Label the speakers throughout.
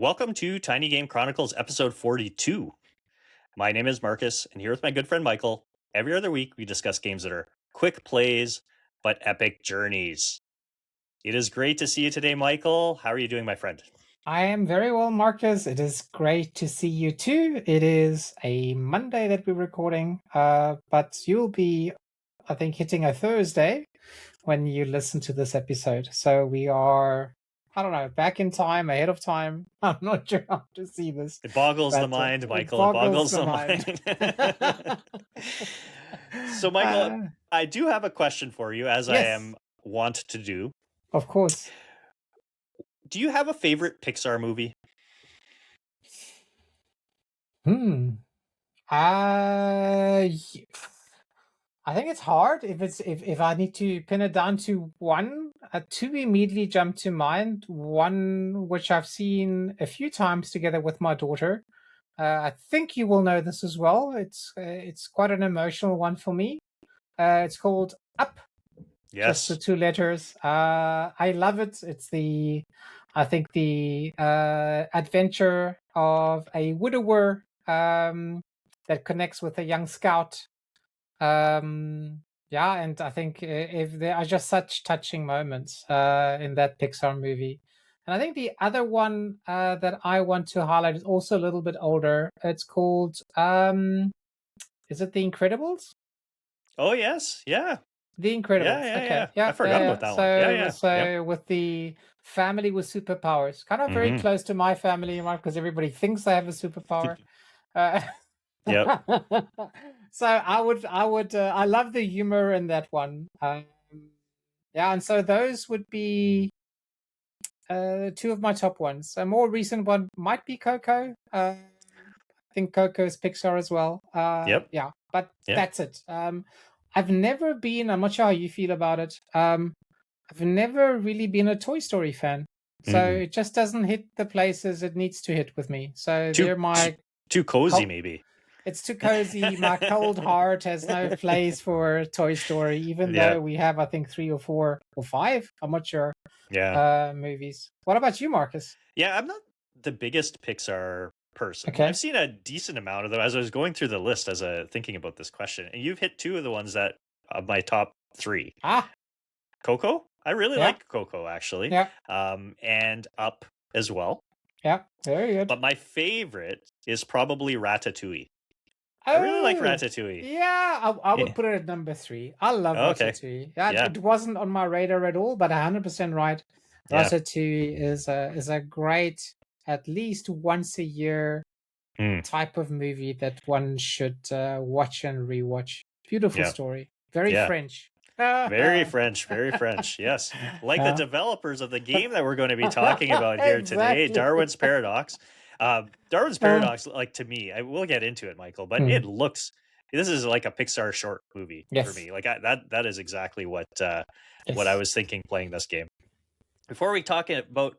Speaker 1: welcome to Tiny Game Chronicles episode 42. My name is Marcus, and here with my good friend Michael, every other week we discuss games that are quick plays but epic journeys. It is great to see you today, Michael. How are you doing, my friend?
Speaker 2: I am very well, Marcus. It is great to see you too. It is a Monday that we're recording, but you'll be, I think, hitting a Thursday when you listen to this episode. So we are, I don't know, back in time, ahead of time. I'm not sure how to see this.
Speaker 1: It boggles the
Speaker 2: But
Speaker 1: mind, Michael.
Speaker 2: it boggles the
Speaker 1: mind. So, Michael, I do have a question for you, as I am wont to do.
Speaker 2: Of course.
Speaker 1: Do you have a favorite Pixar movie?
Speaker 2: I think it's hard if I need to pin it down to one. Two immediately jump to mind. One which I've seen a few times together with my daughter. I think you will know this as well. It's quite an emotional one for me. It's called Up.
Speaker 1: Yes.
Speaker 2: Just the two letters. I love it. It's the adventure of a widower that connects with a young scout. And I think if there are just such touching moments in that Pixar movie. And I think the other one that I want to highlight is also a little bit older. It's called is it The Incredibles?
Speaker 1: Oh yes, yeah.
Speaker 2: The Incredibles.
Speaker 1: Yeah. I forgot about that one.
Speaker 2: So with the family with superpowers, kind of very close to my family, right? Because everybody thinks they have a superpower.
Speaker 1: Yep.
Speaker 2: So I love the humor in that one. And so those would be two of my top ones. A more recent one might be Coco. I think Coco is Pixar as well. Yeah, but that's it. I've never been, I'm not sure how you feel about it. I've never really been a Toy Story fan. So it just doesn't hit the places it needs to hit with me. So they're my...
Speaker 1: Too cozy, maybe.
Speaker 2: It's too cozy. My cold heart has no place for Toy Story, even though we have, I think, 3 or 4 or 5, I'm not sure, movies. What about you, Marcus?
Speaker 1: Yeah, I'm not the biggest Pixar person. Okay. I've seen a decent amount of them as I was going through the list as thinking about this question. And you've hit 2 of the ones that of my top 3. Coco? I really like Coco, actually.
Speaker 2: Yeah.
Speaker 1: And Up as well.
Speaker 2: Yeah, very good.
Speaker 1: But my favorite is probably Ratatouille. I really like Ratatouille.
Speaker 2: Yeah, I would put it at number 3. I love Ratatouille. It wasn't on my radar at all, but 100% right. Ratatouille is a great, at least once a year type of movie that one should watch and rewatch. Beautiful story. Very French.
Speaker 1: Very French, yes. Like the developers of the game that we're going to be talking about here today, Darwin's Paradox. Darwin's Paradox, like, to me, I will get into it, Michael, but this is like a Pixar short movie for me. Like that is exactly what I was thinking playing this game. Before we talk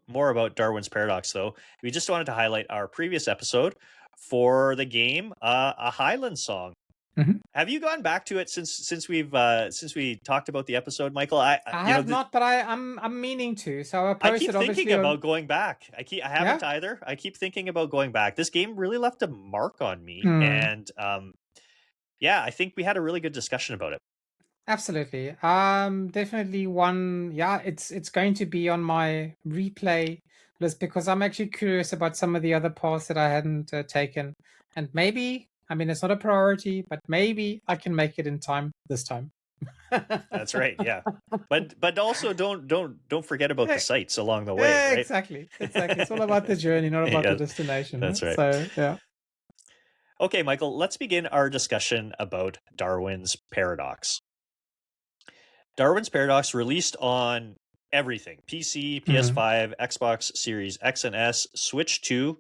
Speaker 1: more about Darwin's Paradox, though, we just wanted to highlight our previous episode for the game, a Highland song. Have you gone back to it since we talked about the episode, Michael? I have
Speaker 2: not, but I'm meaning to. So I
Speaker 1: keep thinking about going back. I haven't either. I keep thinking about going back. This game really left a mark on me, and I think we had a really good discussion about it.
Speaker 2: Absolutely. Definitely one. Yeah, it's going to be on my replay list because I'm actually curious about some of the other paths that I hadn't taken, and maybe. I mean, it's not a priority, but maybe I can make it in time this time.
Speaker 1: That's right, yeah. But also don't forget about the sights along the way. Right?
Speaker 2: Exactly. It's all about the journey, not about the destination.
Speaker 1: That's right.
Speaker 2: So yeah.
Speaker 1: Okay, Michael, let's begin our discussion about Darwin's Paradox. Darwin's Paradox released on everything: PC, PS5, Xbox Series X and S, Switch 2.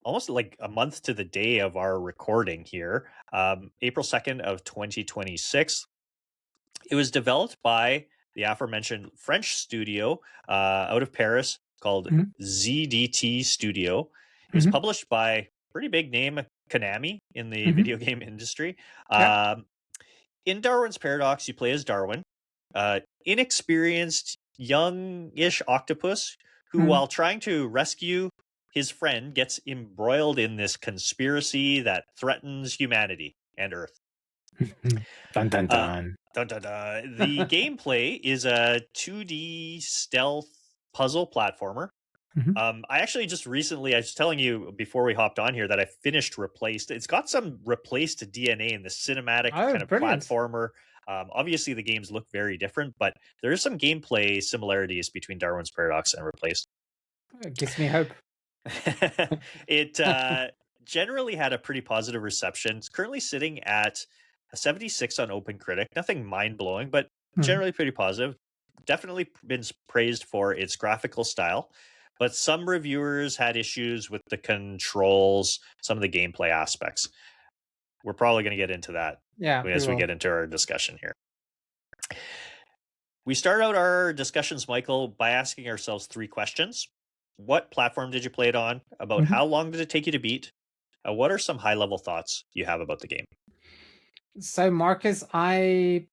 Speaker 1: Almost like a month to the day of our recording here, April 2nd of 2026. It was developed by the aforementioned French studio out of Paris called ZDT Studio. It was published by a pretty big name, Konami, in the video game industry. In Darwin's Paradox, you play as Darwin, inexperienced, youngish octopus who, while trying to rescue his friend gets embroiled in this conspiracy that threatens humanity and Earth.
Speaker 2: Dun dun
Speaker 1: Uh,
Speaker 2: dun.
Speaker 1: the gameplay is a 2D stealth puzzle platformer.
Speaker 2: Mhm.
Speaker 1: I actually just recently, I was telling you before we hopped on here that I finished Replaced. It's got some Replaced DNA in the cinematic
Speaker 2: Oh,
Speaker 1: kind of
Speaker 2: brilliant.
Speaker 1: platformer. Obviously, the games look very different, but there is some gameplay similarities between Darwin's Paradox and Replaced.
Speaker 2: It gives me hope.
Speaker 1: It generally had a pretty positive reception. It's currently sitting at a 76 on OpenCritic. Nothing mind blowing, but
Speaker 2: Mhm.
Speaker 1: generally pretty positive. Definitely been praised for its graphical style, but some reviewers had issues with the controls, some of the gameplay aspects. We're probably going to get into that
Speaker 2: Yeah, we
Speaker 1: as we
Speaker 2: will.
Speaker 1: get into our discussion here. We start out our discussions, Michael, by asking ourselves 3 questions. What platform did you play it on? About
Speaker 2: Mhm.
Speaker 1: how long did it take you to beat? What are some high level thoughts you have about the game?
Speaker 2: So, Marcus, I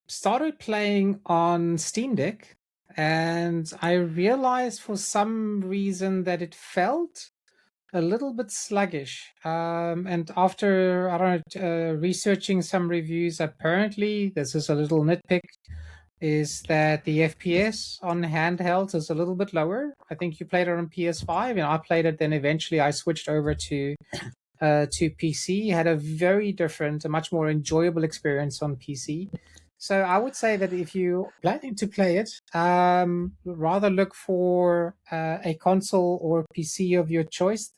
Speaker 2: started playing on Steam Deck, and I realized for some reason that it felt a little bit sluggish. And after, I don't know, researching some reviews, apparently, this is a little nitpick, is that the FPS on handhelds is a little bit lower. I think you played it on PS5, and I played it, then eventually I switched over to PC. Had a very different, a much more enjoyable experience on PC. So I would say that if you're planning to play it, rather look for a console or PC of your choice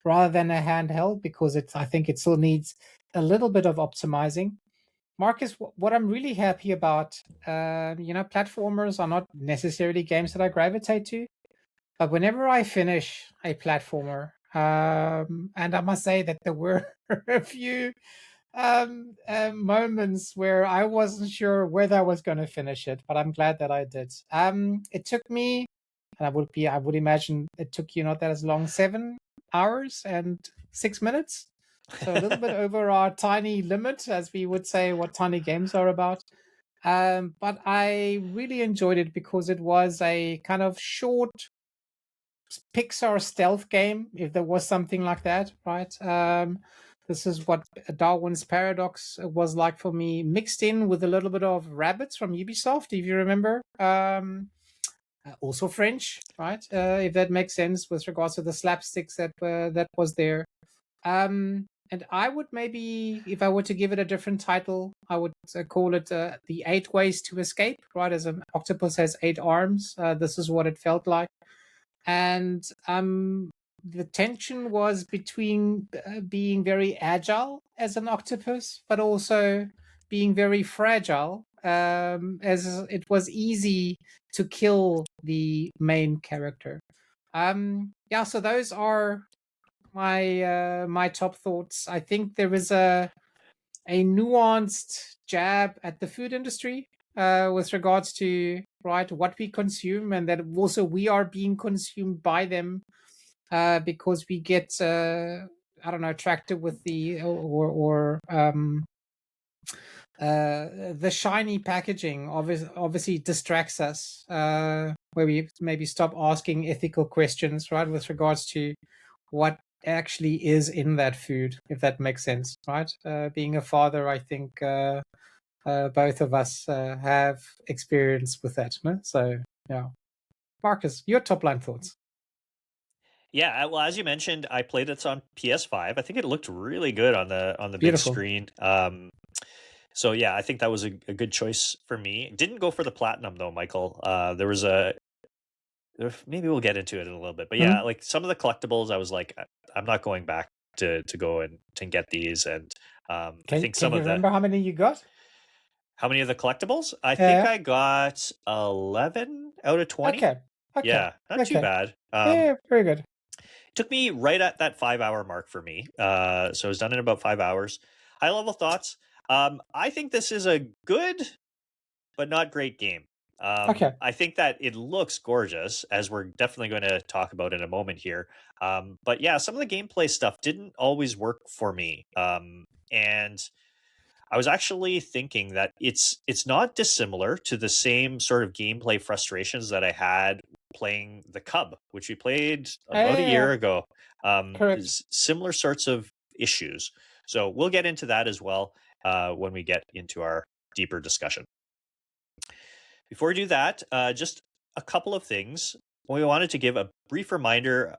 Speaker 2: rather than a handheld, because I think it still needs a little bit of optimizing. Marcus, what I'm really happy about, platformers are not necessarily games that I gravitate to, but whenever I finish a platformer, and I must say that there were a few moments where I wasn't sure whether I was going to finish it, but I'm glad that I did. It took me, and I would imagine it took you not that as long, 7 hours and 6 minutes. So a little bit over our tiny limit, as we would say, what tiny games are about. But I really enjoyed it because it was a kind of short Pixar stealth game, if there was something like that, right? This is what Darwin's Paradox was like for me, mixed in with a little bit of Rabbits from Ubisoft, if you remember. Also French, right? If that makes sense with regards to the slapsticks that was there. And I would maybe, if I were to give it a different title, I would call it The 8 Ways to Escape, right? As an octopus has 8 arms. This is what it felt like. And the tension was between being very agile as an octopus, but also being very fragile, as it was easy to kill the main character. Yeah, so those are my top thoughts. I think there is a nuanced jab at the food industry with regards to right what we consume, and that also we are being consumed by them because we get I don't know, attracted with the the shiny packaging obviously distracts us, where we maybe stop asking ethical questions, right, with regards to what actually is in that food, if that makes sense, right? Being a father, I think both of us have experience with that. No? So, yeah. Marcus, your top line thoughts.
Speaker 1: Yeah, well, as you mentioned, I played it on PS5. I think it looked really good on the big
Speaker 2: Beautiful.
Speaker 1: screen. So yeah, I think that was a good choice for me. Didn't go for the platinum though, Michael. There was maybe we'll get into it in a little bit, but yeah,
Speaker 2: Hmm?
Speaker 1: like some of the collectibles, I was like, I'm not going back to go and to get these, and I think
Speaker 2: Can
Speaker 1: some
Speaker 2: you
Speaker 1: of the
Speaker 2: remember how many you got?
Speaker 1: how many of the collectibles? I think
Speaker 2: Yeah.
Speaker 1: I got 11 out of 20.
Speaker 2: Okay. Okay.
Speaker 1: Yeah, not too
Speaker 2: Okay.
Speaker 1: bad.
Speaker 2: Yeah, very good.
Speaker 1: Took me right at that 5 hour mark for me. So it was done in about 5 hours. High level thoughts. I think this is a good but not great game.
Speaker 2: Okay.
Speaker 1: I think that it looks gorgeous, as we're definitely going to talk about in a moment here. But yeah, some of the gameplay stuff didn't always work for me. And I was actually thinking that it's not dissimilar to the same sort of gameplay frustrations that I had playing The Cub, which we played about a year ago.
Speaker 2: Correct.
Speaker 1: Similar sorts of issues. So we'll get into that as well when we get into our deeper discussion. Before we do that, just a couple of things. We wanted to give a brief reminder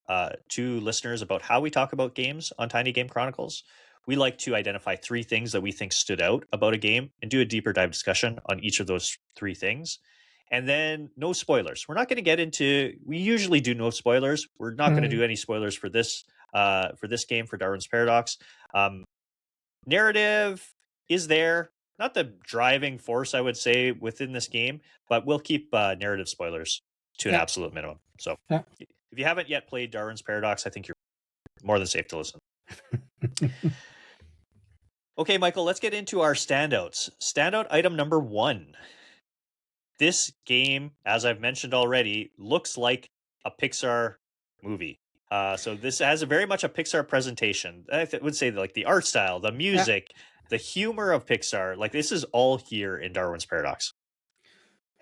Speaker 1: to listeners about how we talk about games on Tiny Game Chronicles. We like to identify 3 things that we think stood out about a game and do a deeper dive discussion on each of those 3 things. And then no spoilers. We're not going to get into. We usually do no spoilers. We're not going to do any spoilers for this game, for Darwin's Paradox. Narrative is there, not the driving force, I would say, within this game, but we'll keep narrative spoilers to an absolute minimum. So if you haven't yet played Darwin's Paradox, I think you're more than safe to listen. Okay, Michael, let's get into our standouts. Standout item number 1. This game, as I've mentioned already, looks like a Pixar movie. So this has very much a Pixar presentation. I would say like the art style, the music, the humor of Pixar. Like this is all here in Darwin's Paradox.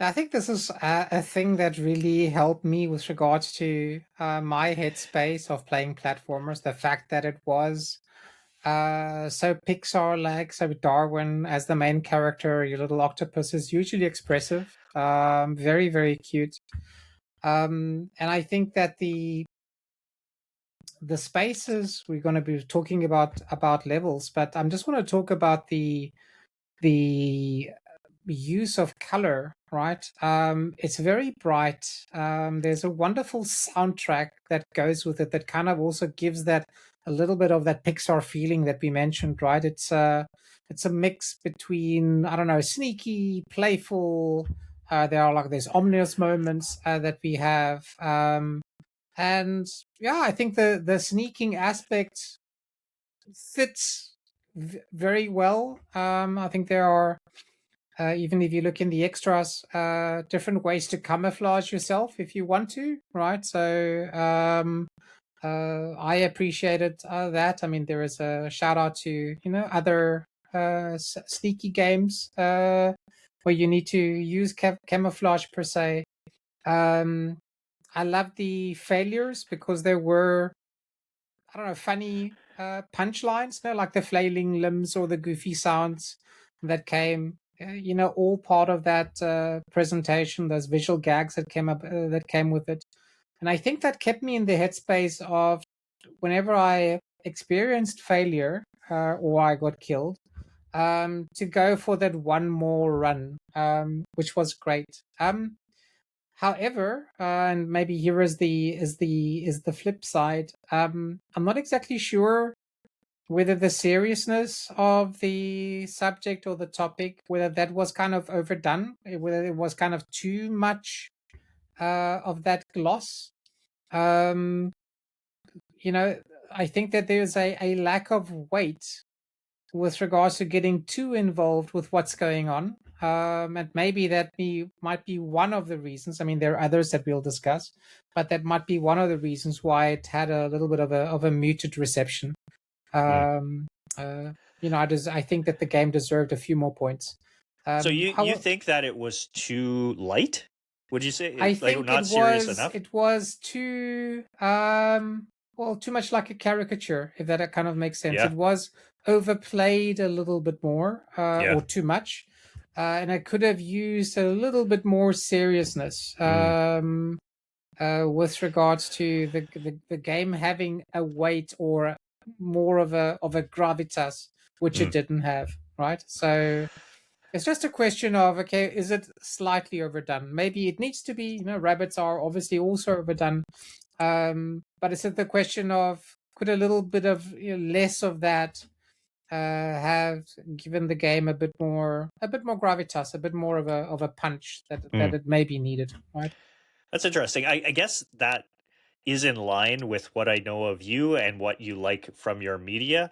Speaker 2: I think this is a thing that really helped me with regards to my headspace of playing platformers. The fact that it was so Pixar-like, so Darwin as the main character, your little octopus is usually expressive, very, very cute. And I think that the spaces, we're going to be talking about levels, but I just want to talk about the use of color, right? It's very bright. There's a wonderful soundtrack that goes with it that kind of also gives that a little bit of that Pixar feeling that we mentioned, right? It's a mix between, I don't know, sneaky, playful. There's ominous moments that we have. And yeah, I think the sneaking aspect fits very well. I think there are, even if you look in the extras, different ways to camouflage yourself if you want to, right? So I appreciated that. I mean, there is a shout out to other sneaky games where you need to use camouflage per se. I love the failures because there were, I don't know, funny punchlines, like the flailing limbs or the goofy sounds that came, all part of that presentation, those visual gags that came with it. And I think that kept me in the headspace of whenever I experienced failure or I got killed, to go for that one more run, which was great. However, and maybe here is the flip side. I'm not exactly sure whether the seriousness of the subject or the topic, whether that was kind of overdone, whether it was kind of too much of that gloss. I think that there's a lack of weight with regards to getting too involved with what's going on. And maybe that might be one of the reasons. I mean, there are others that we'll discuss, but that might be one of the reasons why it had a little bit of a muted reception. I think that the game deserved a few more points.
Speaker 1: So you think that it was too light? Would you say
Speaker 2: I think
Speaker 1: not serious enough?
Speaker 2: It was too too much like a caricature, if that kind of makes sense.
Speaker 1: Yeah.
Speaker 2: It was overplayed a little bit more, or too much, and I could have used a little bit more seriousness with regards to the game having a weight or more of a gravitas, which it didn't have, right? So it's just a question of, okay, is it slightly overdone? Maybe it needs to be, rabbits are obviously also overdone. But it's the question of, could a little bit of less of that have given the game a bit more gravitas, a bit more of a punch that it maybe needed, right?
Speaker 1: That's interesting. I guess that is in line with what I know of you and what you like from your media.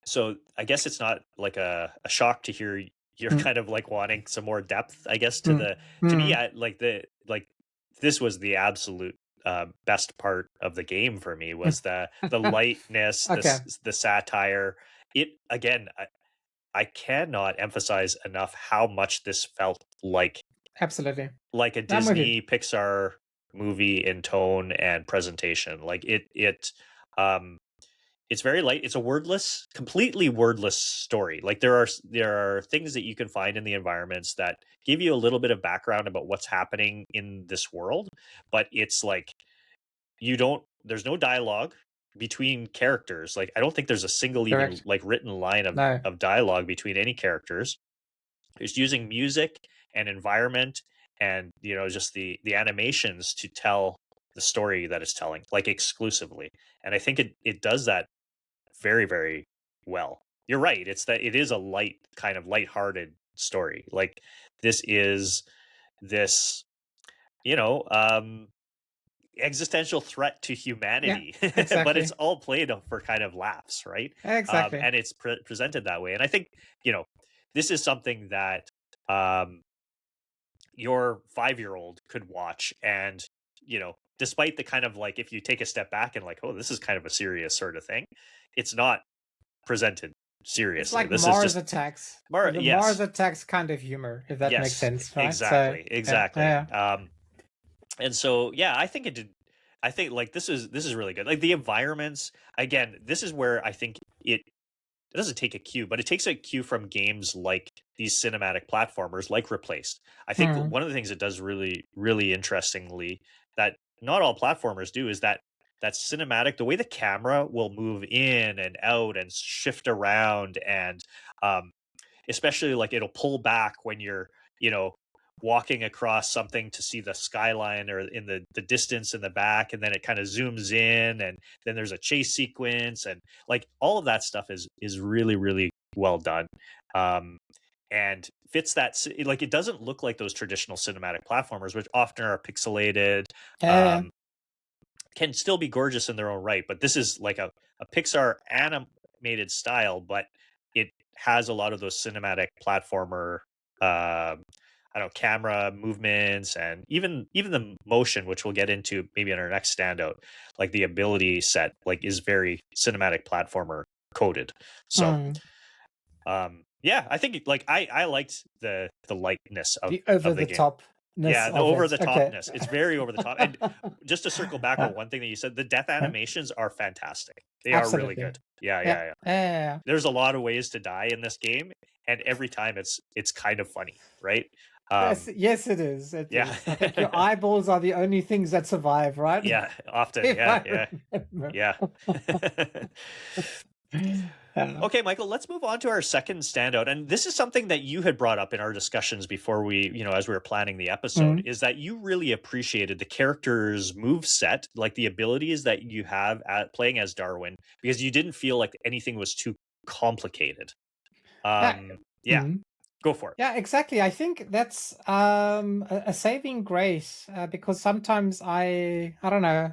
Speaker 1: So I guess it's not like a shock to hear you're kind of like wanting some more depth, I guess, to me, this was the absolute best part of the game for me, was the lightness, the satire. It, again, I cannot emphasize enough how much this felt like
Speaker 2: absolutely
Speaker 1: like a Disney Pixar movie in tone and presentation. Like um, it's very light. It's a wordless, completely wordless story. Like there are things that you can find in the environments that give you a little bit of background about what's happening in this world, but it's like you don't. There's no dialogue between characters. Like I don't think there's a single even
Speaker 2: Correct.
Speaker 1: like written line
Speaker 2: No.
Speaker 1: of dialogue between any characters. It's using music and environment and just the animations to tell the story that it's telling, like exclusively. And I think it does that very, very well. You're right. It's that it is a light, kind of lighthearted story. Like this is this, you know, um, existential threat to
Speaker 2: Yeah,
Speaker 1: humanity, but it's
Speaker 2: exactly.
Speaker 1: all played for kind of laughs, right?
Speaker 2: Exactly.
Speaker 1: And it's presented that way. And I think you know this is something that um, your 5-year-old could watch, and despite the kind of like if you take a step back and like, oh, this is kind of a serious sort of thing, it's not presented
Speaker 2: It's
Speaker 1: seriously.
Speaker 2: like
Speaker 1: This is
Speaker 2: Mars
Speaker 1: just
Speaker 2: Attacks,
Speaker 1: more.
Speaker 2: the Mars
Speaker 1: Yes,
Speaker 2: Attacks kind of humor, if that makes
Speaker 1: yes,
Speaker 2: sense, right? So
Speaker 1: exactly,
Speaker 2: yeah,
Speaker 1: exactly.
Speaker 2: yeah,
Speaker 1: And so yeah, I think it did. I think like this is really good. Like the environments, again, this is where I think it doesn't take a cue, but it takes a cue from games like these cinematic platformers like Replaced. I think
Speaker 2: mm,
Speaker 1: one of the things it does really, really interestingly that not all platformers do is that cinematic, the way the camera will move in and out and shift around, and um, especially like it'll pull back when you're, you know, walking across something to see the skyline or in the distance in the back, and then it kind of zooms in, and then there's a chase sequence, and like all of that stuff is really, really well done. um and fits like it doesn't look like those traditional cinematic platformers, which often are pixelated.
Speaker 2: yeah,
Speaker 1: um can still be gorgeous in their own right, but this is like a Pixar animated style, but it has a lot of those cinematic platformer, I don't know, camera movements, and even the motion, which we'll get into maybe in our next standout. Like the ability set, like is very cinematic platformer coded. So
Speaker 2: mm.
Speaker 1: yeah, I think like I liked the lightness
Speaker 2: The over
Speaker 1: of the
Speaker 2: the
Speaker 1: game.
Speaker 2: topness
Speaker 1: Yeah, the
Speaker 2: of
Speaker 1: over
Speaker 2: it.
Speaker 1: the
Speaker 2: Okay.
Speaker 1: topness. It's very over the top. And just to circle back on one thing that you said, the death animations are fantastic. They are really
Speaker 2: Absolutely.
Speaker 1: good. Yeah,
Speaker 2: Yeah.
Speaker 1: yeah, yeah.
Speaker 2: Yeah.
Speaker 1: There's a lot of ways to die in this game, and every time it's kind of funny, right? Um,
Speaker 2: Yes, it is. It
Speaker 1: yeah.
Speaker 2: is. I think your eyeballs are the only things that survive, right?
Speaker 1: Yeah, often.
Speaker 2: If
Speaker 1: Yeah,
Speaker 2: I
Speaker 1: yeah,
Speaker 2: remember.
Speaker 1: yeah.
Speaker 2: Yeah.
Speaker 1: Okay, Michael, let's move on to our second standout. And this is something that you had brought up in our discussions before we, as we were planning the episode,
Speaker 2: Mm.
Speaker 1: is that you really appreciated the character's move set, like the abilities that you have at playing as Darwin, because you didn't feel like anything was too complicated.
Speaker 2: Yeah.
Speaker 1: Yeah,
Speaker 2: Mm.
Speaker 1: go for it.
Speaker 2: Yeah, exactly. I think that's a saving grace because sometimes I don't know,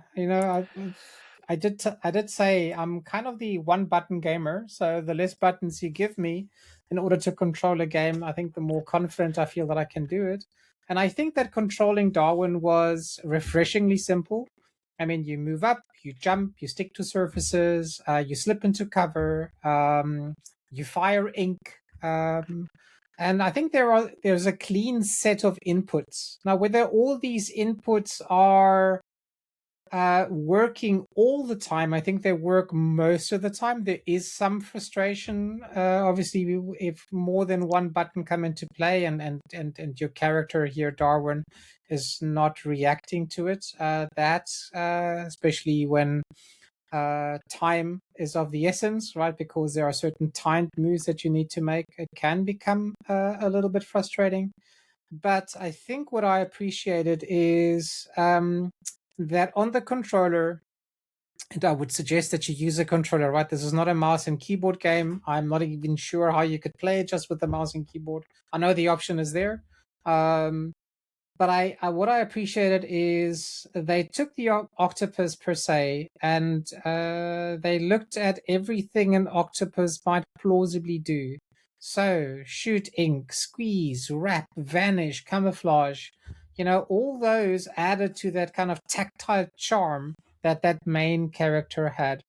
Speaker 2: I did say I'm kind of the one button gamer, so the less buttons you give me in order to control a game, I think the more confident I feel that I can do it. And I think that controlling Darwin was refreshingly simple. I mean, you move up, you jump, you stick to surfaces, you slip into cover, you fire ink. And I think there's a clean set of inputs. Now, whether all these inputs are working all the time, I think they work most of the time. There is some frustration, obviously, if more than one button come into play, and your character here, Darwin, is not reacting to it. That's especially when time is of the essence, right? Because there are certain timed moves that you need to make. It can become a little bit frustrating. But I think what I appreciated is that on the controller, and I would suggest that you use a controller, right? This is not a mouse and keyboard game. I'm not even sure how you could play it just with the mouse and keyboard. I know the option is there. Um, but I what I appreciated is they took the octopus per se, and they looked at everything an octopus might plausibly do. So shoot ink, squeeze, wrap, vanish, camouflage. All those added to that kind of tactile charm that main character had.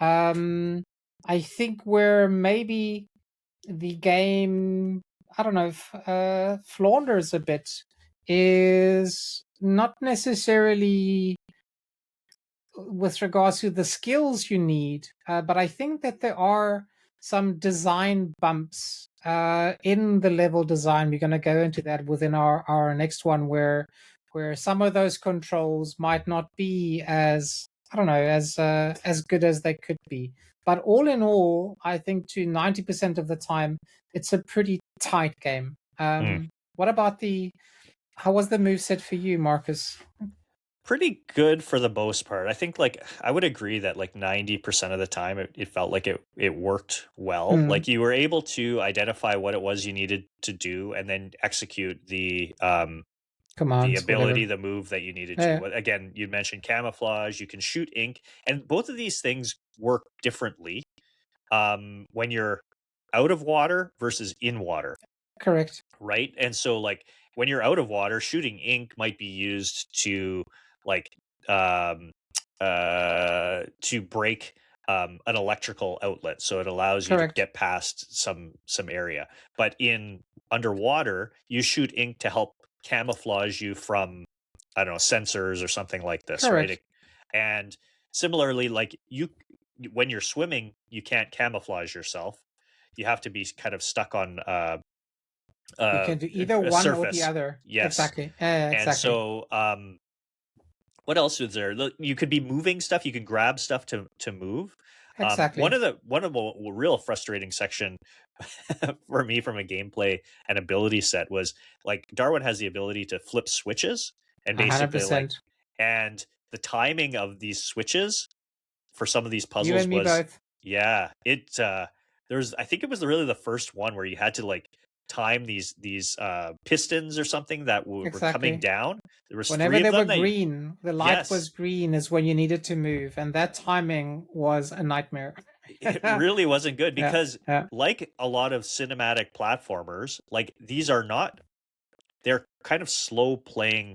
Speaker 2: Um, I think where maybe the game, I don't know, if flounders a bit is not necessarily with regards to the skills you need, but I think that there are some design bumps in the level design. We're going to go into that within our next one, where some of those controls might not be as, I don't know, as good as they could be. But all in all, I think to 90% of the time, it's a pretty tight game. What about how was the moveset for you, Marcus?
Speaker 1: Pretty good for the most part. I think like I would agree that like 90% of the time it felt like it worked well. Like you were able to identify what it was you needed to do and then execute the
Speaker 2: Commands,
Speaker 1: ability,
Speaker 2: whatever.
Speaker 1: the move that you needed
Speaker 2: Yeah.
Speaker 1: to. Again, you mentioned camouflage, you can shoot ink, and both of these things work differently when you're out of water versus in water.
Speaker 2: Correct.
Speaker 1: Right. And so like when you're out of water, shooting ink might be used to like um to break an electrical outlet, so it allows you to
Speaker 2: Correct.
Speaker 1: get past some area. But in underwater, you shoot ink to help camouflage you from, I don't know, sensors or something like this,
Speaker 2: Correct.
Speaker 1: right? And similarly, like when you're swimming, you can't camouflage yourself. You have to be kind of stuck on
Speaker 2: You can do either
Speaker 1: a
Speaker 2: one or the
Speaker 1: surface.
Speaker 2: other.
Speaker 1: Yes.
Speaker 2: Exactly.
Speaker 1: And
Speaker 2: Exactly.
Speaker 1: so what else is there? You could be moving stuff, you can grab stuff to move. One
Speaker 2: Exactly.
Speaker 1: of the real frustrating section for me from a gameplay and ability set was like Darwin has the ability to flip switches and basically like
Speaker 2: 100%.
Speaker 1: and the timing of these switches for some of these
Speaker 2: You
Speaker 1: puzzles
Speaker 2: and me
Speaker 1: was,
Speaker 2: both.
Speaker 1: yeah, there's, I think it was really the first one where you had to like time these pistons or something that were coming
Speaker 2: Exactly.
Speaker 1: down. There was
Speaker 2: Whenever
Speaker 1: three of
Speaker 2: they were
Speaker 1: them that
Speaker 2: green, the light
Speaker 1: yes,
Speaker 2: was green is when you needed to move, and that timing was a nightmare.
Speaker 1: it really wasn't good
Speaker 2: Yeah.
Speaker 1: because
Speaker 2: Yeah.
Speaker 1: like a lot of cinematic platformers, like these are not, they're kind of slow playing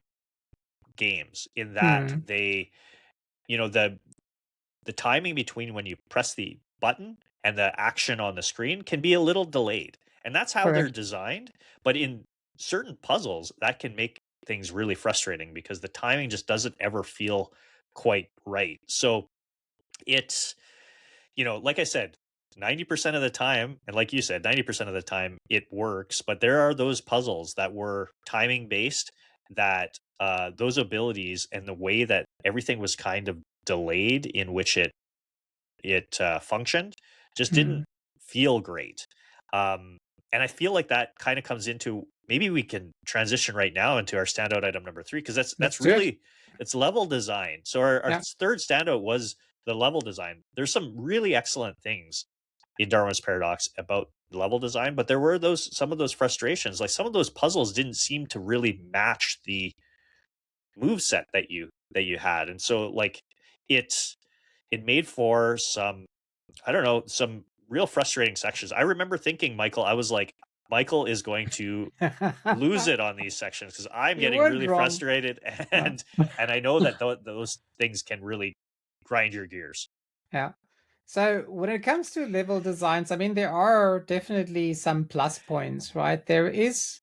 Speaker 1: games in that
Speaker 2: Hmm.
Speaker 1: they, you know, the timing between when you press the button and the action on the screen can be a little delayed. And that's how they're
Speaker 2: Correct.
Speaker 1: designed. But in certain puzzles, that can make things really frustrating because the timing just doesn't ever feel quite right. So it's, you know, like I said, 90% of the time, and like you said, 90% of the time it works, but there are those puzzles that were timing based that those abilities and the way that everything was kind of delayed in which it functioned just
Speaker 2: Hmm.
Speaker 1: didn't feel great. Um, and I feel like that kind of comes into, maybe we can transition right now into our standout item number 3 because
Speaker 2: Let's
Speaker 1: that's
Speaker 2: do it.
Speaker 1: really, it's level design. So our
Speaker 2: Yeah.
Speaker 1: third standout was the level design. There's some really excellent things in Darwin's Paradox about level design, but there were some of those frustrations. Like some of those puzzles didn't seem to really match the move set that you had, and so like it it made for some, I don't know, some real frustrating sections. I remember thinking, Michael, I was like, Michael is going to lose it on these sections because I'm
Speaker 2: You
Speaker 1: getting
Speaker 2: weren't
Speaker 1: really
Speaker 2: wrong.
Speaker 1: frustrated,
Speaker 2: Yeah.
Speaker 1: and I know that those things can really grind your gears.
Speaker 2: Yeah. So when it comes to level designs, I mean, there are definitely some plus points, right? There is,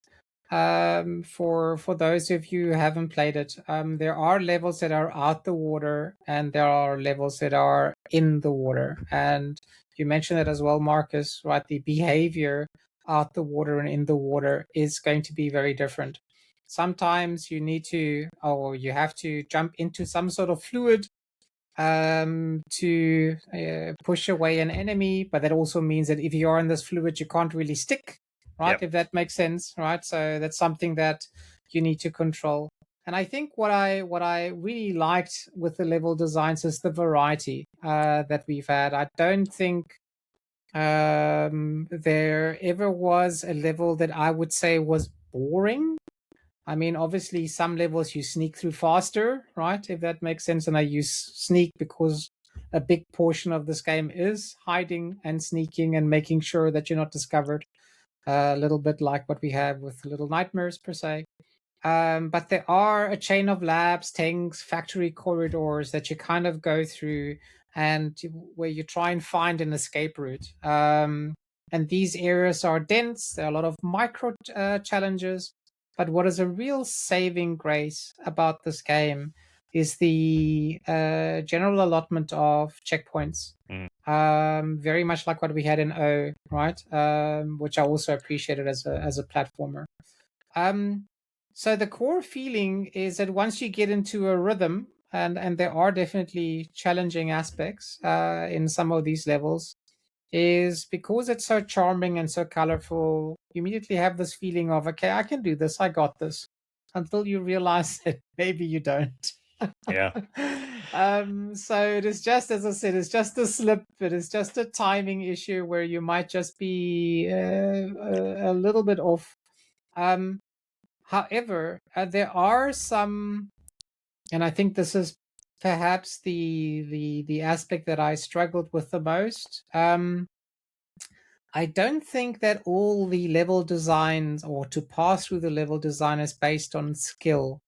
Speaker 2: for those of you who haven't played it, there are levels that are out the water, and there are levels that are in the water. And you mentioned it as well, Marcus, right? The behavior out the water and in the water is going to be very different. Sometimes you need to, or you have to jump into some sort of fluid to push away an enemy, but that also means that if you are in this fluid, you can't really stick, right?
Speaker 1: Yep.
Speaker 2: If that makes sense, right? So that's something that you need to control. And I think what I really liked with the level designs is the variety that we've had. I don't think there ever was a level that I would say was boring. I mean, obviously, some levels you sneak through faster, right? If that makes sense. And I use sneak because a big portion of this game is hiding and sneaking and making sure that you're not discovered. A little bit like what we have with Little Nightmares, per se. But there are a chain of labs, tanks, factory corridors that you kind of go through and where you try and find an escape route. And these areas are dense. There are a lot of micro challenges, But what is a real saving grace about this game is the general allotment of checkpoints.
Speaker 1: Mm.
Speaker 2: Very much like what we had in O, right? Which I also appreciated as a platformer. So the core feeling is that once you get into a rhythm, and there are definitely challenging aspects in some of these levels, is because it's so charming and so colorful, you immediately have this feeling of, okay, I can do this, I got this, until you realize that maybe you don't.
Speaker 1: Yeah.
Speaker 2: So it is just, as I said, it's just a slip. It is just a timing issue where you might just be a little bit off. However, there are some, and I think this is perhaps the aspect that I struggled with the most. I don't think that all the level designs, or to pass through the level design, is based on skill.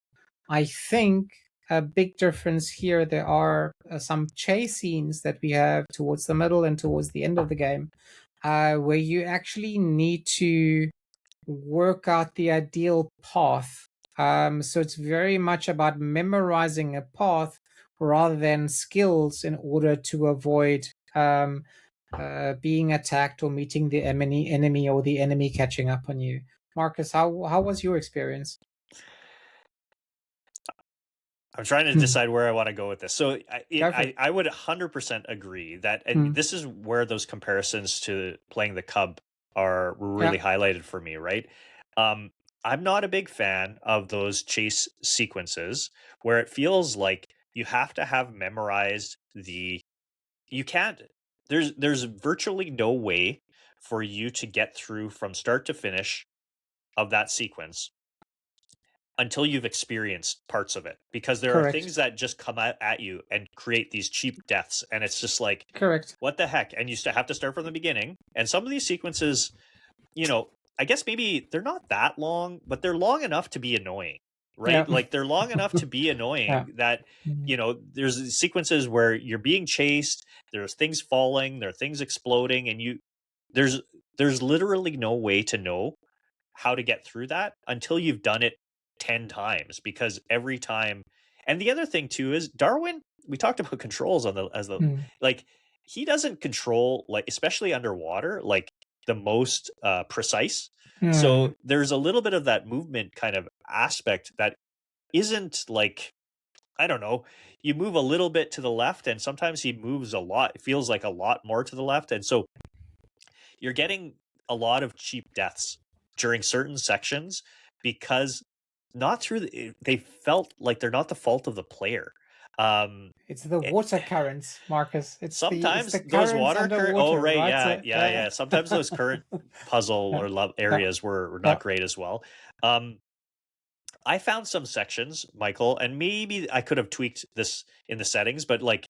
Speaker 2: I think a big difference here, there are some chase scenes that we have towards the middle and towards the end of the game, where you actually need to work out the ideal path. So it's very much about memorizing a path rather than skills in order to avoid being attacked or meeting the enemy or the enemy catching up on you. Marcus, how was your experience?
Speaker 1: I'm trying to decide where I want to go with this. So I would 100% agree that, and this is where those comparisons to playing the Cub are really highlighted for me, right? I'm not a big fan of those chase sequences where it feels like you have to have memorized you can't, there's virtually no way for you to get through from start to finish of that sequence until you've experienced parts of it, because there are things that just come at you and create these cheap deaths, and it's just like, what the heck? And you have to start from the beginning. And some of these sequences, I guess maybe they're not that long, but they're long enough to be annoying, right? Like they're long enough to be annoying that, there's sequences where you're being chased, there's things falling, there are things exploding, and there's literally no way to know how to get through that until you've done it 10 times, because every time. And the other thing too is Darwin, we talked about controls like, he doesn't control, like, especially underwater, like the most precise. So there's a little bit of that movement kind of aspect that isn't like, I don't know, you move a little bit to the left and sometimes he moves a lot. It feels like a lot more to the left. And so you're getting a lot of cheap deaths during certain sections because they felt like they're not the fault of the player.
Speaker 2: It's the water currents, Marcus. It's
Speaker 1: sometimes
Speaker 2: the
Speaker 1: those water currents. Oh, right,
Speaker 2: right?
Speaker 1: yeah. Sometimes those current puzzle or love areas were not great as well. I found some sections, Michael, and maybe I could have tweaked this in the settings, but like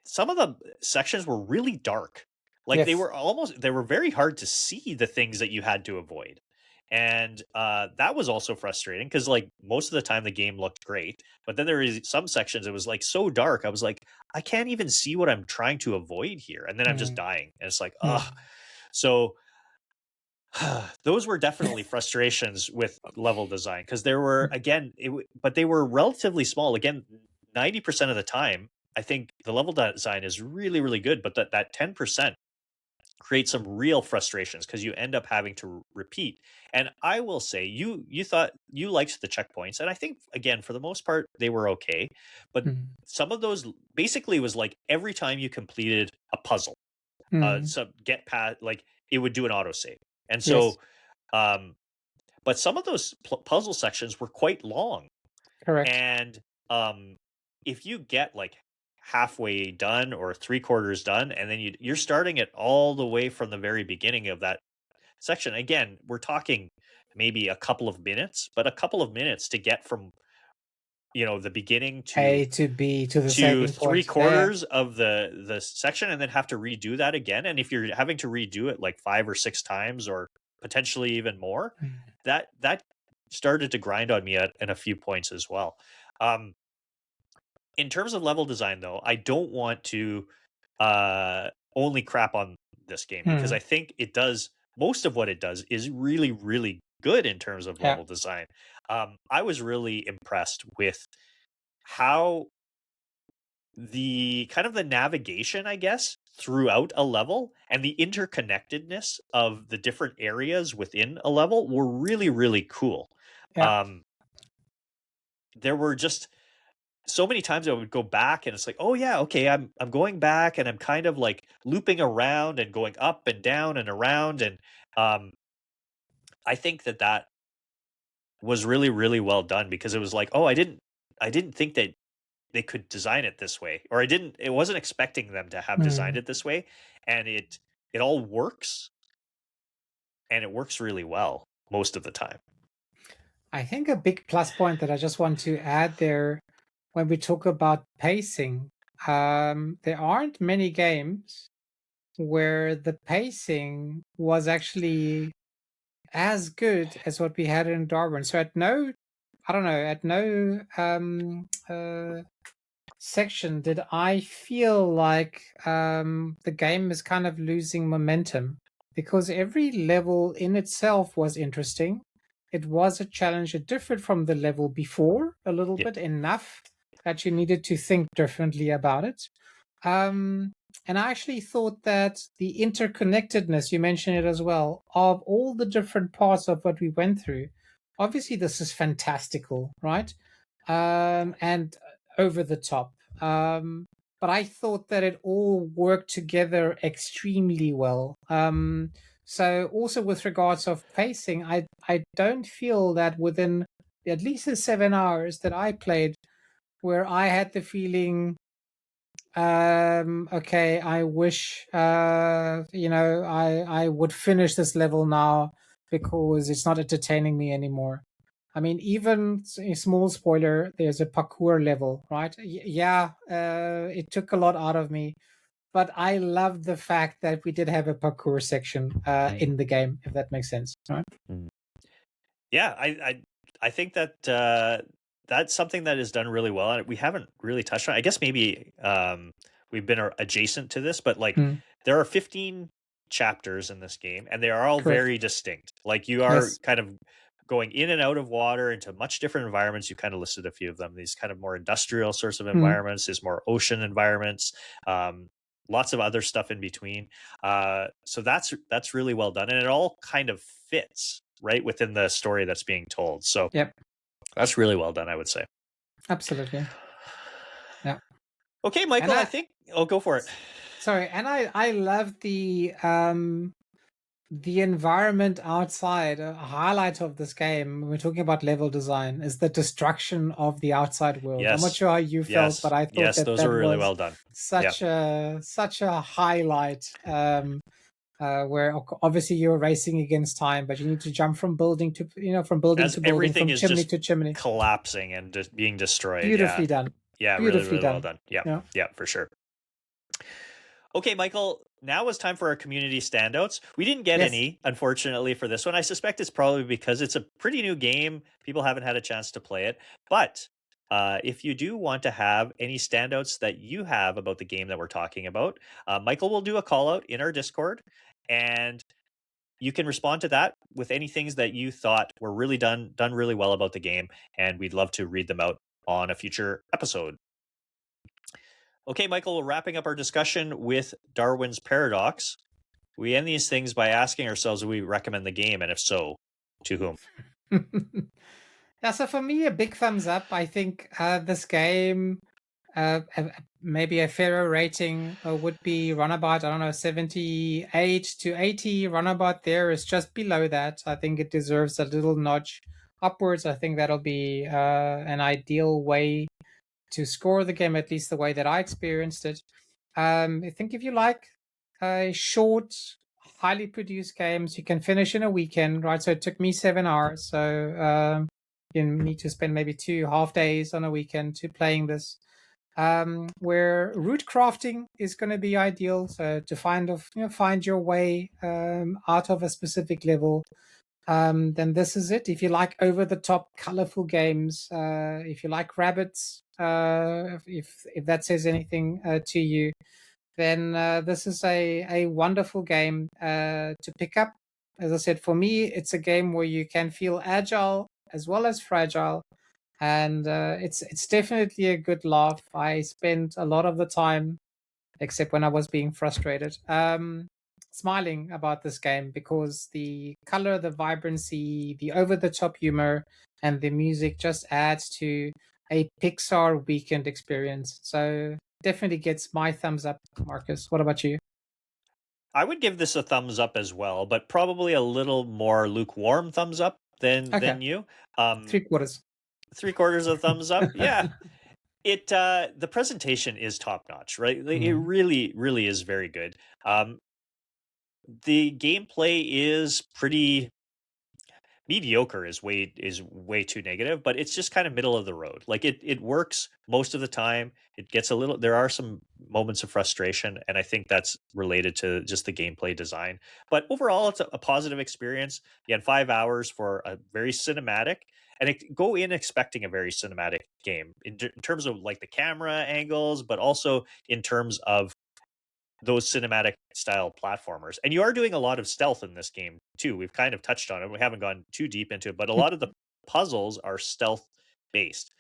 Speaker 1: some of the sections were really dark. Like they were very hard to see the things that you had to avoid. And that was also frustrating because, like, most of the time the game looked great, but then there is some sections it was like so dark. I was like, I can't even see what I'm trying to avoid here, and then I'm just dying, and it's like, ugh. So those were definitely frustrations with level design, because there were, again, but they were relatively small. Again, 90% of the time, I think the level design is really, really good, but that 10% create some real frustrations because you end up having to repeat. And I will say, you thought you liked the checkpoints, and I think, again, for the most part they were okay, but some of those basically was like every time you completed a puzzle, so get past, like, it would do an autosave. And so but some of those puzzle sections were quite long. And if you get like halfway done or 3/4 done, and then you're starting it all the way from the very beginning of that section, again, we're talking maybe a couple of minutes, but a couple of minutes to get from the beginning to
Speaker 2: A to B to the saving point.
Speaker 1: 3/4 of the section, and then have to redo that again. And if you're having to redo it like 5 or 6 times, or potentially even more, that started to grind on me in a few points as well. In terms of level design, though, I don't want to only crap on this game, because I think it does, most of what it does is really, really good in terms of
Speaker 2: Yeah.
Speaker 1: level design. I was really impressed with how the kind of the navigation, I guess, throughout a level and the interconnectedness of the different areas within a level were really, really cool.
Speaker 2: Yeah.
Speaker 1: Um, there were just so many times I would go back and it's like, oh yeah, okay, I'm going back and I'm kind of like looping around and going up and down and around. And um, I think that that was really, really well done because it was like, oh, I didn't think that they could design it this way, or it wasn't expecting them to have designed
Speaker 2: Mm.
Speaker 1: it this way. And it all works, and it works really well most of the time.
Speaker 2: I think a big plus point that I just want to add there when we talk about pacing, there aren't many games where the pacing was actually as good as what we had in Darwin. So I don't know, at no section did I feel like the game is kind of losing momentum because every level in itself was interesting. It was a challenge. It differed from the level before a little
Speaker 1: Yeah.
Speaker 2: bit enough that you needed to think differently about it. Um, and I actually thought that the interconnectedness, you mentioned it as well, of all the different parts of what we went through. Obviously, this is fantastical, right? And over the top. But I thought that it all worked together extremely well. So also with regards of pacing, I don't feel that within at least the 7 hours that I played, where I had the feeling, okay, I wish, I would finish this level now because it's not entertaining me anymore. I mean, even a small spoiler, there's a parkour level, right? Yeah, it took a lot out of me, but I love the fact that we did have a parkour section
Speaker 1: Mm,
Speaker 2: in the game, if that makes sense, right?
Speaker 1: mm. Yeah, I think that that's something that is done really well, and we haven't really touched on. I guess maybe we've been adjacent to this, but like
Speaker 2: Mm,
Speaker 1: there are 15 chapters in this game, and they are all
Speaker 2: correct.
Speaker 1: very distinct. Like you are
Speaker 2: Yes.
Speaker 1: kind of going in and out of water into much different environments. You kind of listed a few of them. These kind of more industrial sorts of
Speaker 2: Mm,
Speaker 1: environments, there's more ocean environments, um, lots of other stuff in between. So that's really well done, and it all kind of fits right within the story that's being told. So
Speaker 2: yep.
Speaker 1: that's really well done, I would say.
Speaker 2: Absolutely. Yeah.
Speaker 1: Okay,
Speaker 2: And
Speaker 1: Michael, I think I'll go for it.
Speaker 2: sorry, and I love the environment outside. A highlight of this game, when we're talking about level design, is the destruction of the outside world. I'm not
Speaker 1: Yes.
Speaker 2: sure how you felt, but
Speaker 1: Yes.
Speaker 2: I thought
Speaker 1: Yes,
Speaker 2: that
Speaker 1: those
Speaker 2: that
Speaker 1: were really
Speaker 2: was
Speaker 1: well done. Yeah.
Speaker 2: such a highlight. Where obviously you're racing against time, but you need to jump from building to from building
Speaker 1: As
Speaker 2: to building,
Speaker 1: everything
Speaker 2: from
Speaker 1: is
Speaker 2: chimney
Speaker 1: just
Speaker 2: to chimney.
Speaker 1: collapsing and just being destroyed. Yeah.
Speaker 2: Beautifully done.
Speaker 1: Yeah, really,
Speaker 2: Beautifully
Speaker 1: really well
Speaker 2: done.
Speaker 1: done. Yeah.
Speaker 2: Yeah.
Speaker 1: Yeah, for sure. Okay, Michael, now it's time for our community standouts. We didn't get
Speaker 2: Yes.
Speaker 1: any, unfortunately, for this one. I suspect it's probably because it's a pretty new game. People haven't had a chance to play it. But if you do want to have any standouts that you have about the game that we're talking about, Michael will do a call out in our Discord, and you can respond to that with any things that you thought were really done really well about the game, and we'd love to read them out on a future episode. Okay, Michael, wrapping up our discussion with Darwin's paradox, we end these things by asking ourselves if we recommend the game, and if so, to whom?
Speaker 2: Yeah, so for me, a big thumbs up. I think this game, maybe a fairer rating would be runabout, I don't know, 78 to 80. Runabout there is just below that. I think it deserves a little notch upwards. I think that'll be an ideal way to score the game, at least the way that I experienced it. I think if you like short, highly produced games, you can finish in a weekend, right? So it took me 7 hours. So you need to spend maybe 2 half days on a weekend to playing this. Where route crafting is going to be ideal, so to find your way out of a specific level, then this is it. If you like over the top, colorful games, if you like rabbits, if that says anything to you, then this is a wonderful game to pick up. as I said, for me, it's a game where you can feel agile as well as fragile, and it's definitely a good laugh. I spent a lot of the time, except when I was being frustrated, smiling about this game because the color, the vibrancy, the over-the-top humor, and the music just adds to a Pixar weekend experience. So definitely gets my thumbs up, Marcus. What about you?
Speaker 1: I would give this a thumbs up as well, but probably a little more lukewarm thumbs up
Speaker 2: Okay,
Speaker 1: than you.
Speaker 2: 3/4.
Speaker 1: 3/4 of thumbs up. Yeah. The presentation is top notch, right? It really is very good. The gameplay is pretty mediocre is way too negative, but it's just kind of middle of the road. Like it works most of the time. It gets a little, there are some moments of frustration, and I think that's related to just the gameplay design. But overall, it's a positive experience. You had 5 hours for a very cinematic, and go in expecting a very cinematic game in terms of like the camera angles, but also in terms of those cinematic style platformers. And you are doing a lot of stealth in this game too. We've kind of touched on it. We haven't gone too deep into it, but a lot of the puzzles are stealth based.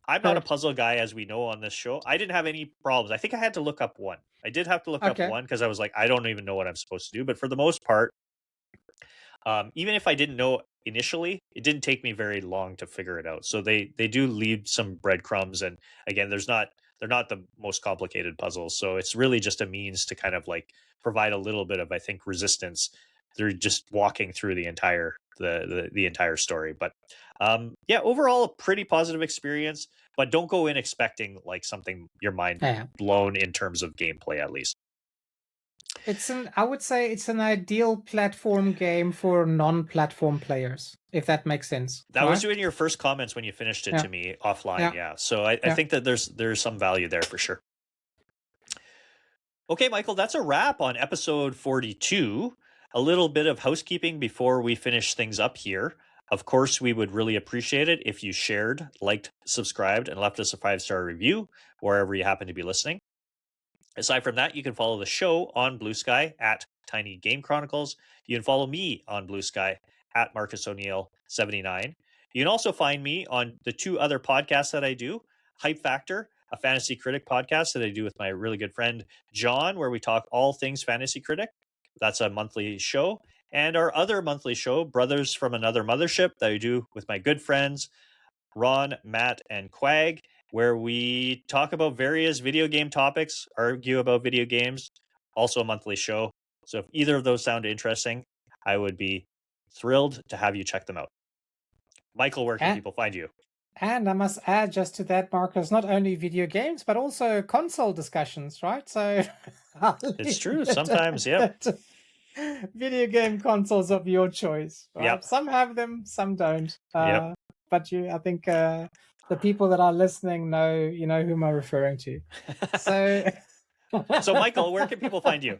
Speaker 1: I'm not a
Speaker 2: Correct.
Speaker 1: puzzle guy, as we know on this show. I didn't have any problems. I think I had to look up one. I did have to look up
Speaker 2: Okay.
Speaker 1: one because I was like, I don't even know what I'm supposed to do. But for the most part, even if I didn't know initially, it didn't take me very long to figure it out. So they do leave some breadcrumbs, and again, they're not the most complicated puzzles. So it's really just a means to kind of like provide a little bit of, I think, resistance through just walking through the entire the entire story. But yeah, overall a pretty positive experience. But don't go in expecting like something your mind
Speaker 2: Yeah.
Speaker 1: blown in terms of gameplay, at least.
Speaker 2: I would say it's an ideal platform game for non-platform players, if that makes sense.
Speaker 1: That was
Speaker 2: Right?
Speaker 1: doing your first comments when you finished it
Speaker 2: Yeah.
Speaker 1: to me offline.
Speaker 2: Yeah.
Speaker 1: Yeah. So I
Speaker 2: Yeah.
Speaker 1: think that there's some value there for sure. Okay, Michael, that's a wrap on episode 42. A little bit of housekeeping before we finish things up here. Of course, we would really appreciate it if you shared, liked, subscribed, and left us a 5-star review wherever you happen to be listening. Aside from that, you can follow the show on Blue Sky at Tiny Game Chronicles. You can follow me on Blue Sky at Marcus O'Neill 79. You can also find me on the two other podcasts that I do, Hype Factor, a fantasy critic podcast that I do with my really good friend John, where we talk all things fantasy critic. That's a monthly show. And our other monthly show, Brothers from Another Mothership, that I do with my good friends Ron, Matt, and Quag, where we talk about various video game topics, argue about video games, also a monthly show. So if either of those sound interesting, I would be thrilled to have you check them out. Michael, where can people find you?
Speaker 2: And I must add just to that, Marcus, not only video games, but also console discussions, right? So
Speaker 1: it's true. Sometimes, yeah.
Speaker 2: Video game consoles of your choice, right?
Speaker 1: Yep.
Speaker 2: Some have them, some don't.
Speaker 1: Yep.
Speaker 2: But I think the people that are listening know whom I'm referring to. So
Speaker 1: So Michael, where can people find you?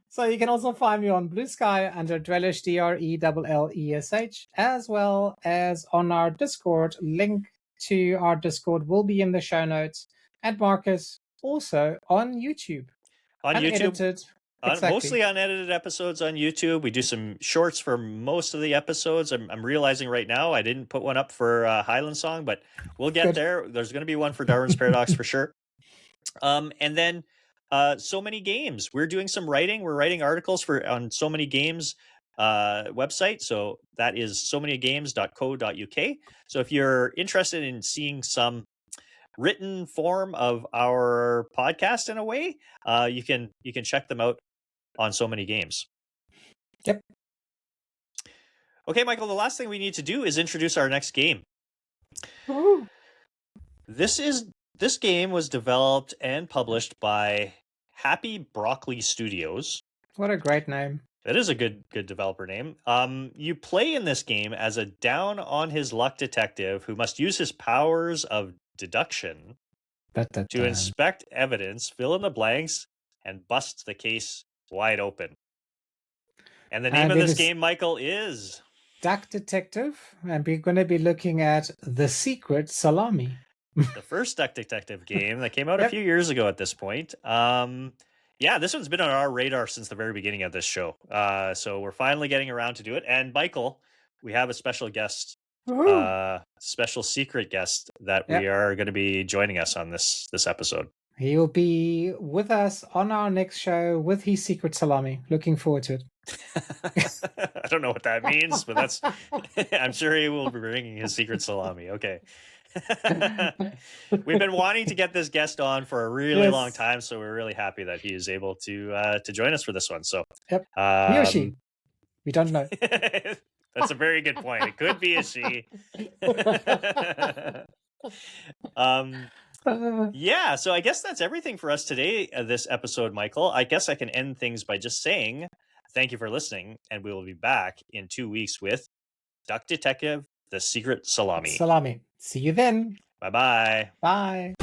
Speaker 2: So you can also find me on Blue Sky under Drellesh, DRELLESH, as well as on our Discord. Link to our Discord will be in the show notes. And Marcus, also on YouTube.
Speaker 1: On
Speaker 2: Unedited.
Speaker 1: YouTube.
Speaker 2: Exactly.
Speaker 1: Mostly unedited episodes on YouTube. We do some shorts for most of the episodes. I'm realizing right now I didn't put one up for Highland Song, but we'll get there. There's going to be one for Darwin's Paradox for sure. And then So Many Games. We're doing some writing. We're writing articles on So Many Games website. So that is somanygames.co.uk. So if you're interested in seeing some written form of our podcast in a way, you can check them out on So Many Games.
Speaker 2: Yep.
Speaker 1: Okay, Michael, the last thing we need to do is introduce our next game.
Speaker 2: Woo.
Speaker 1: This game was developed and published by Happy Broccoli Studios.
Speaker 2: What a great name.
Speaker 1: That is a good developer name. You play in this game as a down on his luck detective who must use his powers of deduction to inspect evidence, fill in the blanks, and bust the case wide open. And the name of this game, Michael, is
Speaker 2: Duck Detective, and we're going to be looking at The Secret Salami.
Speaker 1: The first Duck Detective game that came out a few years ago at this point. Yeah, this one's been on our radar since the very beginning of this show. So we're finally getting around to do it. And Michael, we have a special guest, special secret guest that we are going to be joining us on this episode.
Speaker 2: He'll be with us on our next show with his secret salami. Looking forward to it.
Speaker 1: I don't know what that means, but that's I'm sure he will be bringing his secret salami. Okay. We've been wanting to get this guest on for a really long time, so we're really happy that he is able to join us for this one. So
Speaker 2: he or she, we don't know.
Speaker 1: That's a very good point. It could be a she. Yeah, so I guess that's everything for us today, this episode, Michael. I guess I can end things by just saying thank you for listening, and we will be back in 2 weeks with Duck Detective, The Secret Salami.
Speaker 2: Salami. See you then.
Speaker 1: Bye-bye.
Speaker 2: Bye.